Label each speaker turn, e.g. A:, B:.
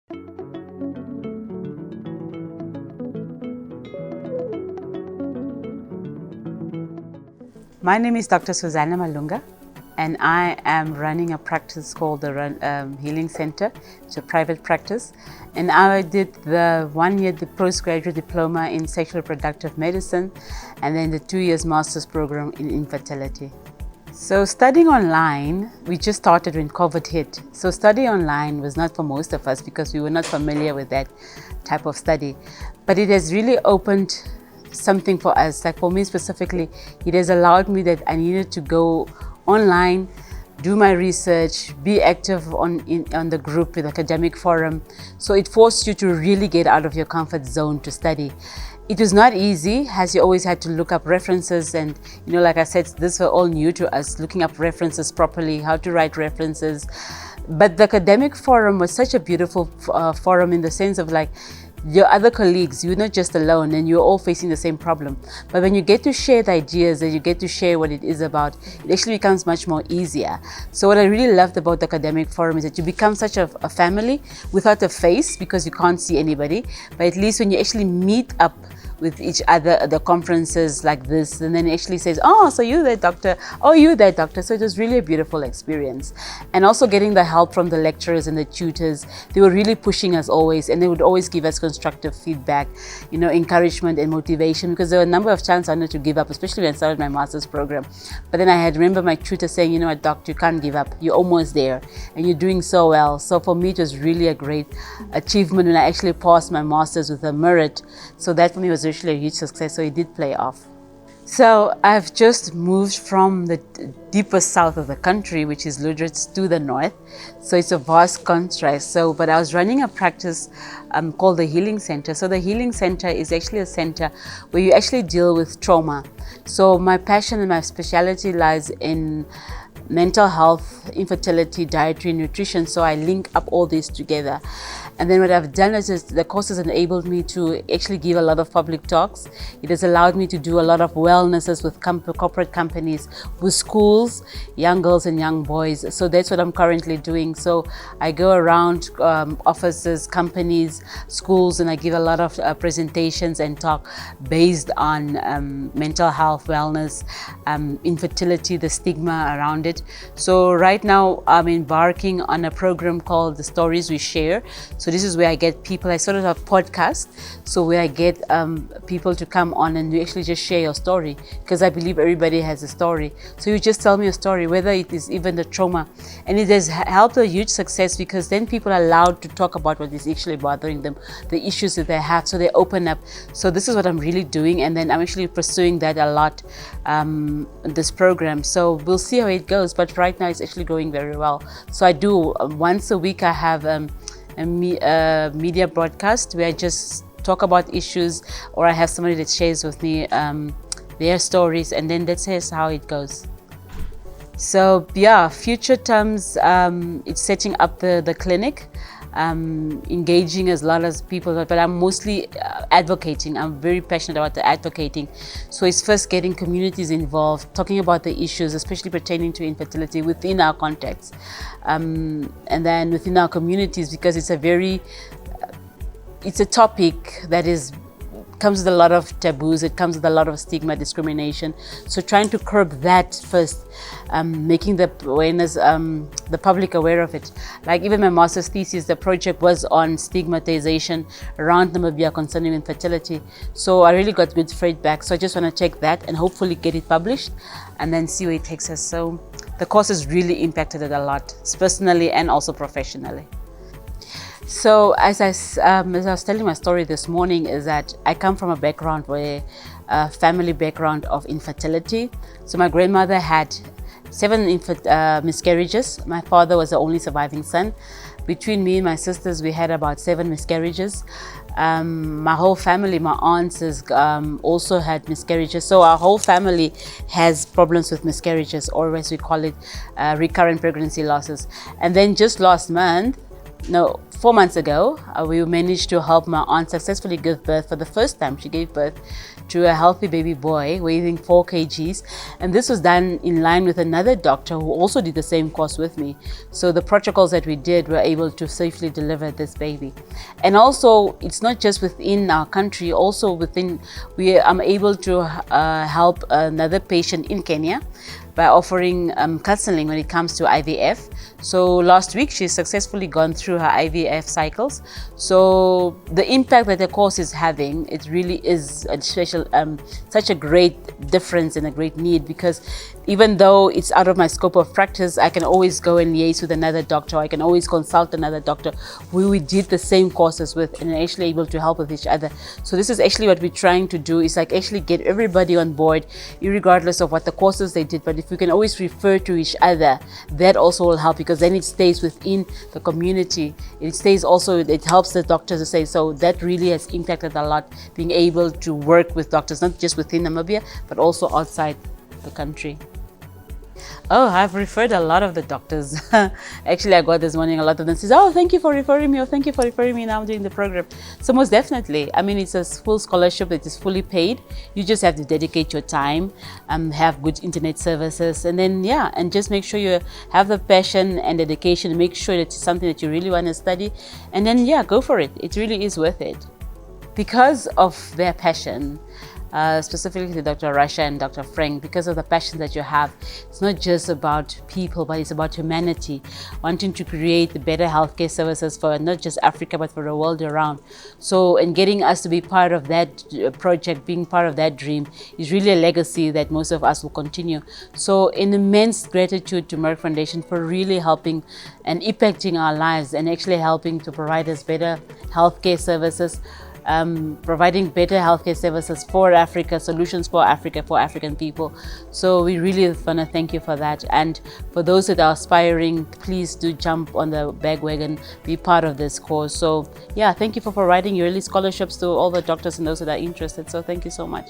A: My name is Dr. Suzana Malunga, and I am running a practice called the Healing Center. It's a private practice, and I did the 1 year postgraduate diploma in sexual reproductive medicine, and then the 2 years master's program in infertility. So studying online, we just started when COVID hit. So studying online was not for most of us because we were not familiar with that type of study, but it has really opened something for us. Like for me specifically, it has allowed me that I needed to go online, do my research, be active on the group with academic forum. So it forced you to really get out of your comfort zone to study. It was not easy, as you always had to look up references, and like I said, this were all new to us, looking up references properly, how to write references. But the academic forum was such a beautiful forum in the sense of like, your other colleagues, you're not just alone and you're all facing the same problem. But when you get to share the ideas and you get to share what it is about, it actually becomes much more easier. So what I really loved about the academic forum is that you become such a family without a face, because you can't see anybody. But at least when you actually meet up with each other at the conferences like this, and then it actually says, oh, so you there, doctor? Oh, you there, doctor? So it was really a beautiful experience. And also getting the help from the lecturers and the tutors. They were really pushing us always, and they would always give us constructive feedback, encouragement and motivation, because there were a number of times I wanted to give up, especially when I started my master's program. But then I had remember my tutor saying, you know what, doctor, you can't give up. You're almost there and you're doing so well. So for me, it was really a great achievement when I actually passed my master's with a merit. So that for me was actually a huge success, so it did play off. So I've just moved from the deepest south of the country, which is Lüderitz, to the north. So it's a vast contrast. But I was running a practice called the Healing Center. So the Healing Center is actually a center where you actually deal with trauma. So my passion and my specialty lies in mental health, infertility, dietary, nutrition. So I link up all these together. And then what I've done is the course has enabled me to actually give a lot of public talks. It has allowed me to do a lot of wellnesses with corporate companies, with schools, young girls and young boys. So that's what I'm currently doing. So I go around offices, companies, schools, and I give a lot of presentations and talk based on mental health, wellness, infertility, the stigma around it. So right now I'm embarking on a program called The Stories We Share. So this is where I get people, I sort of have a podcast, so where I get people to come on and you actually just share your story, because I believe everybody has a story. So you just tell me a story, whether it is even the trauma. And it has helped a huge success, because then people are allowed to talk about what is actually bothering them, the issues that they have, so they open up. So this is what I'm really doing, and then I'm actually pursuing that a lot, this program. So we'll see how it goes, but right now it's actually going very well. So I do, once a week I have a media broadcast where I just talk about issues, or I have somebody that shares with me their stories, and then that's how it goes. So yeah, future terms, it's setting up the clinic, engaging as lot as people, but I'm mostly advocating. I'm very passionate about the advocating. So it's first getting communities involved, talking about the issues, especially pertaining to infertility within our context, and then within our communities, because it's a topic that comes with a lot of taboos, it comes with a lot of stigma, discrimination. So trying to curb that first, making the awareness, the public aware of it. Like even my master's thesis, the project was on stigmatization around Namibia concerning infertility. So I really got good feedback. So I just want to check that and hopefully get it published and then see where it takes us. So the course has really impacted it a lot, personally and also professionally. So as I was telling my story this morning, is that I come from a background family background of infertility. So my grandmother had 7 miscarriages. My father was the only surviving son. Between me and my sisters, we had about 7 miscarriages. My whole family, my aunts also had miscarriages. So our whole family has problems with miscarriages, or as we call it, recurrent pregnancy losses. And then just last month, no, 4 months ago, we managed to help my aunt successfully give birth for the first time. She gave birth to a healthy baby boy weighing 4 kgs. And this was done in line with another doctor who also did the same course with me. So the protocols that we did were able to safely deliver this baby. And also, it's not just within our country, also within, I'm able to help another patient in Kenya by offering counseling when it comes to IVF. So last week, she's successfully gone through her IVF cycles. So the impact that the course is having, it really is a special, such a great difference and a great need, because even though it's out of my scope of practice, I can always go and liaise with another doctor. I can always consult another doctor who we did the same courses with and are actually able to help with each other. So this is actually what we're trying to do, is like actually get everybody on board, regardless of what the courses they did. But if we can always refer to each other, that also will help, because then it stays within the community. It stays also, it helps the doctors to say, so that really has impacted a lot, being able to work with doctors, not just within Namibia, but also outside the country. Oh, I've referred a lot of the doctors. Actually, I got this morning, a lot of them says, oh, thank you for referring me, or thank you for referring me, now I'm doing the program. So most definitely, I mean, it's a full scholarship that is fully paid. You just have to dedicate your time, have good internet services, and then, yeah, and just make sure you have the passion and dedication, make sure that it's something that you really want to study, and then, yeah, go for it. It really is worth it. Because of their passion, specifically to Dr. Rasha and Dr. Frank, because of the passion that you have, it's not just about people, but it's about humanity, wanting to create better healthcare services for not just Africa, but for the world around. So, and getting us to be part of that project, being part of that dream, is really a legacy that most of us will continue. So, an immense gratitude to Merck Foundation for really helping and impacting our lives, and actually helping to provide us better healthcare services, providing better healthcare services for Africa, solutions for Africa, for African people. So we really want to thank you for that. And for those that are aspiring, please do jump on the bandwagon, be part of this course. So yeah, thank you for providing yearly scholarships to all the doctors and those that are interested. So thank you so much.